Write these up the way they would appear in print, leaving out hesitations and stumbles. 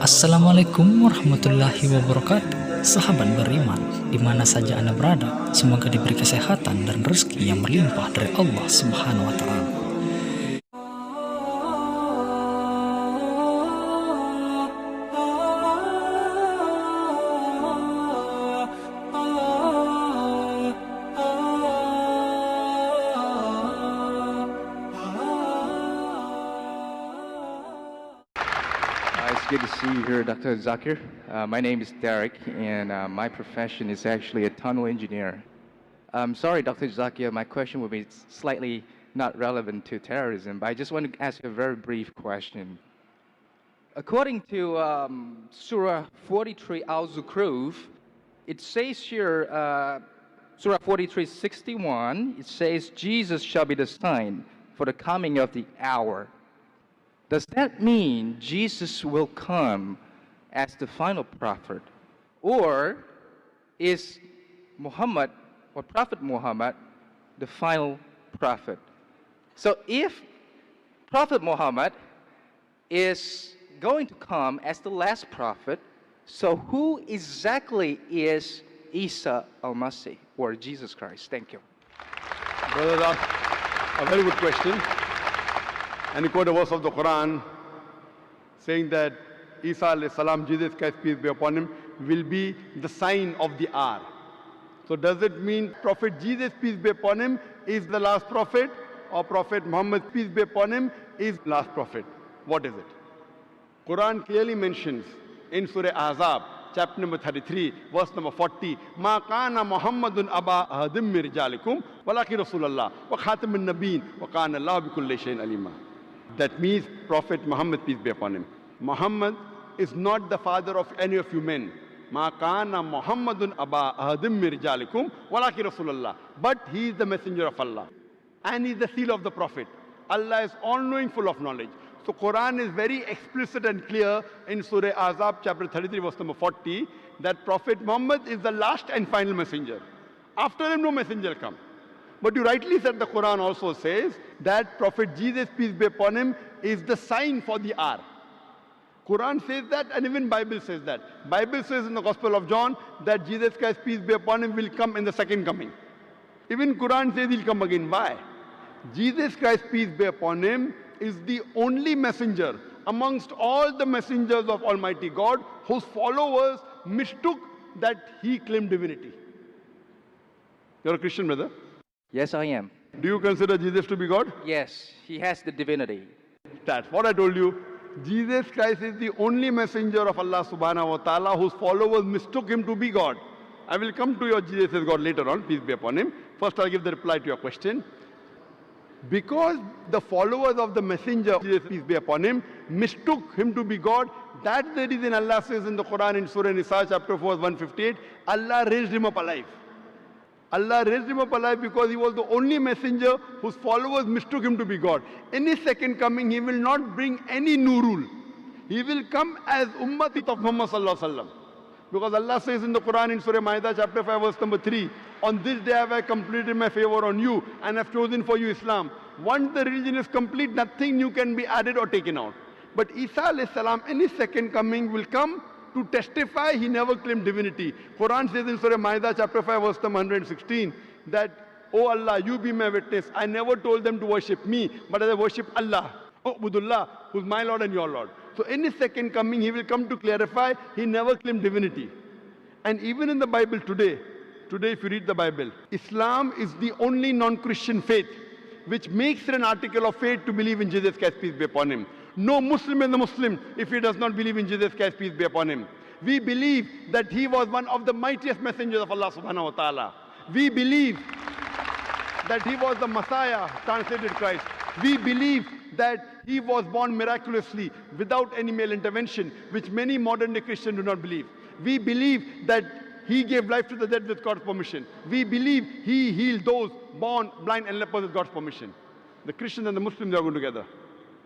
Assalamualaikum warahmatullahi wabarakatuh. Sahabat beriman, di mana saja Anda berada, semoga diberi kesehatan dan rezeki yang berlimpah dari Allah Subhanahu wa taala. It's good to see you here, Dr. Zakir. My name is Derek, and my profession is actually a tunnel engineer. I'm sorry, Dr. Zakir, my question will be slightly not relevant to terrorism, but I just want to ask you a very brief question. According to Surah 43 Al-Zukhruf, it says here, Surah 43:61, it says, Jesus shall be the sign for the coming of the hour. Does that mean Jesus will come as the final prophet? Or is Muhammad, or Prophet Muhammad, the final prophet? So if Prophet Muhammad is going to come as the last prophet, so who exactly is Isa al-Masih, or Jesus Christ? Thank you. Brothers asked a very good question. And he quoted a verse of the Quran saying that Isa alayhi salam, Jesus Christ, peace be upon him, will be the sign of the hour. So does it mean Prophet Jesus, peace be upon him, is the last prophet, or Prophet Muhammad, peace be upon him, is last prophet? What is it? Quran clearly mentions in Surah Ahzab, chapter number 33, verse number 40, Ma kana Muhammadun aba ahadim min rijalikum walakin Rasulullah wa khatamun nabiyyin wa kana Allahu bi kulli shay'in alima. That means Prophet Muhammad, peace be upon him. Muhammad is not the father of any of you men. Ma kana Muhammadun aba ahadim min rijalikum walakin Rasulullah. But he is the messenger of Allah. And he is the seal of the Prophet. Allah is all-knowing, full of knowledge. So Quran is very explicit and clear in Surah Ahzab, chapter 33, verse number 40, that Prophet Muhammad is the last and final messenger. After him, no messenger will come. But you rightly said the Quran also says that Prophet Jesus, peace be upon him, is the sign for the hour. Quran says that, and even Bible says that. Bible says in the Gospel of John that Jesus Christ, peace be upon him, will come in the second coming. Even Quran says he'll come again. Why? Jesus Christ, peace be upon him, is the only messenger amongst all the messengers of Almighty God whose followers mistook that he claimed divinity. You're a Christian, brother? Yes, I am. Do you consider Jesus to be God? Yes, he has the divinity. That's what I told you. Jesus Christ is the only messenger of Allah subhanahu wa ta'ala whose followers mistook him to be God. I will come to your Jesus as God later on, peace be upon him. First I'll give the reply to your question. Because the followers of the messenger, Jesus, peace be upon him, mistook him to be God, that's the reason Allah says in the Quran in Surah Nisa chapter 4 verse 158, Allah raised him up alive. Allah raised him up alive because he was the only messenger whose followers mistook him to be God. In his second coming, he will not bring any new rule. He will come as Ummati of Muhammad sallallahu alaihi wasallam. Because Allah says in the Quran in Surah Ma'idah chapter 5 verse number 3, on this day have I completed my favor on you and have chosen for you Islam. Once the religion is complete, nothing new can be added or taken out. But Isa alayhi salam in his second coming will come to testify he never claimed divinity. Quran says in Surah Ma'idah chapter 5 verse number 116 that, oh Allah, you be my witness. I never told them to worship me, but I worship Allah. Oh, Budullah, who's my Lord and your Lord. So in his second coming, he will come to clarify he never claimed divinity. And even in the Bible today if you read the Bible, Islam is the only non-Christian faith which makes it an article of faith to believe in Jesus Christ, peace be upon him. No Muslim is a Muslim if he does not believe in Jesus Christ, peace be upon him. We believe that he was one of the mightiest messengers of Allah subhanahu wa ta'ala. We believe that he was the Messiah, translated Christ. We believe that he was born miraculously without any male intervention, which many modern day Christians do not believe. We believe that he gave life to the dead with God's permission. We believe he healed those born blind and lepers with God's permission. The Christians and the Muslims are going together.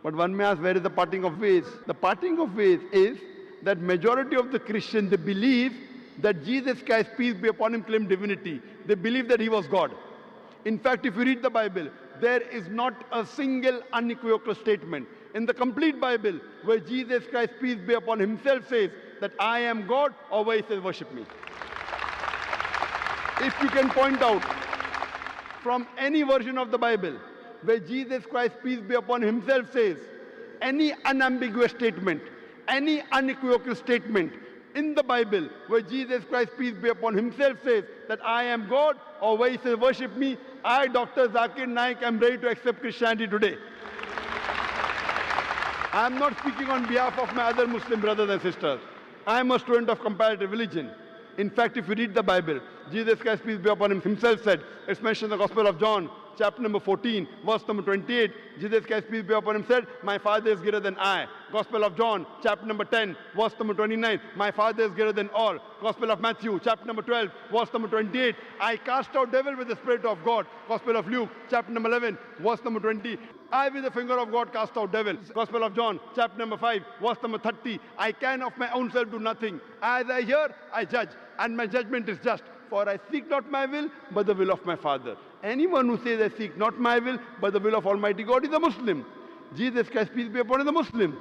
But one may ask, where is the parting of ways? The parting of ways is that majority of the Christians, they believe that Jesus Christ, peace be upon him, claimed divinity. They believe that he was God. In fact, if you read the Bible, there is not a single unequivocal statement in the complete Bible where Jesus Christ, peace be upon himself, says that I am God, or where he says worship me. If you can point out from any version of the Bible where Jesus Christ, peace be upon himself, says any unambiguous statement, any unequivocal statement in the Bible where Jesus Christ, peace be upon himself, says that I am God, or where he says worship me, I, Dr. Zakir Naik, am ready to accept Christianity today. I am not speaking on behalf of my other Muslim brothers and sisters. I am a student of comparative religion. In fact, if you read the Bible, Jesus Christ, peace be upon him, himself said, it's mentioned in the Gospel of John, chapter number 14, verse number 28, Jesus Christ, peace be upon him, said, my Father is greater than I. Gospel of John, chapter number 10, verse number 29, my Father is greater than all. Gospel of Matthew, chapter number 12, verse number 28, I cast out devil with the Spirit of God. Gospel of Luke, chapter number 11, verse number 20, I with the finger of God cast out devils. Gospel of John, chapter number 5, verse number 30, I can of my own self do nothing. As I hear, I judge, and my judgment is just. For I seek not my will, but the will of my Father. Anyone who says I seek not my will, but the will of Almighty God is a Muslim. Jesus Christ, peace be upon him, is a Muslim.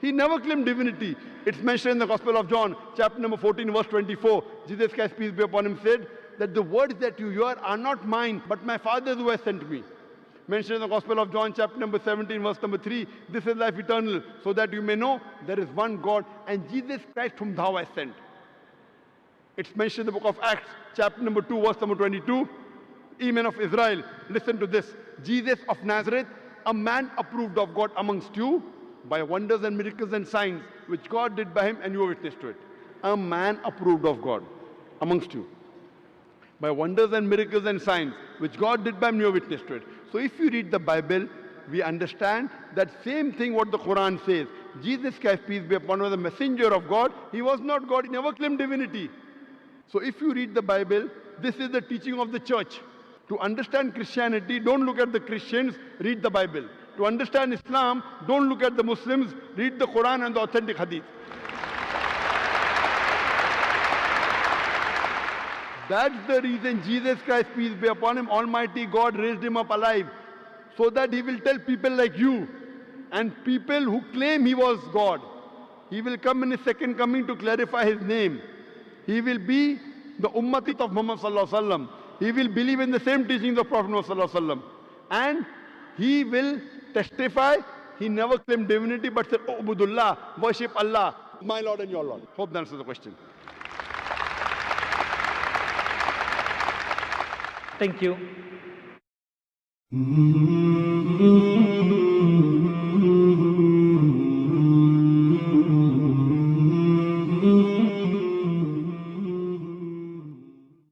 He never claimed divinity. It's mentioned in the Gospel of John, chapter number 14, verse 24. Jesus Christ, peace be upon him, said that the words that you hear are not mine, but my Father's who has sent me. Mentioned in the Gospel of John, chapter number 17, verse number 3, this is life eternal, so that you may know there is one God, and Jesus Christ whom thou hast sent. It's mentioned in the book of Acts, chapter number 2, verse number 22. Ye men of Israel, listen to this. Jesus of Nazareth, a man approved of God amongst you by wonders and miracles and signs, which God did by him, and you were witness to it. A man approved of God amongst you by wonders and miracles and signs, which God did by him, you were witness to it. So if you read the Bible, we understand that same thing what the Quran says. Jesus Christ, peace be upon him, was the messenger of God. He was not God. He never claimed divinity. So if you read the Bible, this is the teaching of the church. To understand Christianity, don't look at the Christians, read the Bible. To understand Islam, don't look at the Muslims, read the Quran and the authentic Hadith. That's the reason Jesus Christ, peace be upon him, Almighty God raised him up alive, so that he will tell people like you and people who claim he was God. He will come in his second coming to clarify his name. He will be the ummati of Muhammad sallallahu alaihi wasallam. He will believe in the same teachings of Prophet Muhammad sallallahu alaihi wasallam. And he will testify, he never claimed divinity, but said, Ubudullah, worship Allah, my Lord and your Lord. Hope that answers the question. Thank you.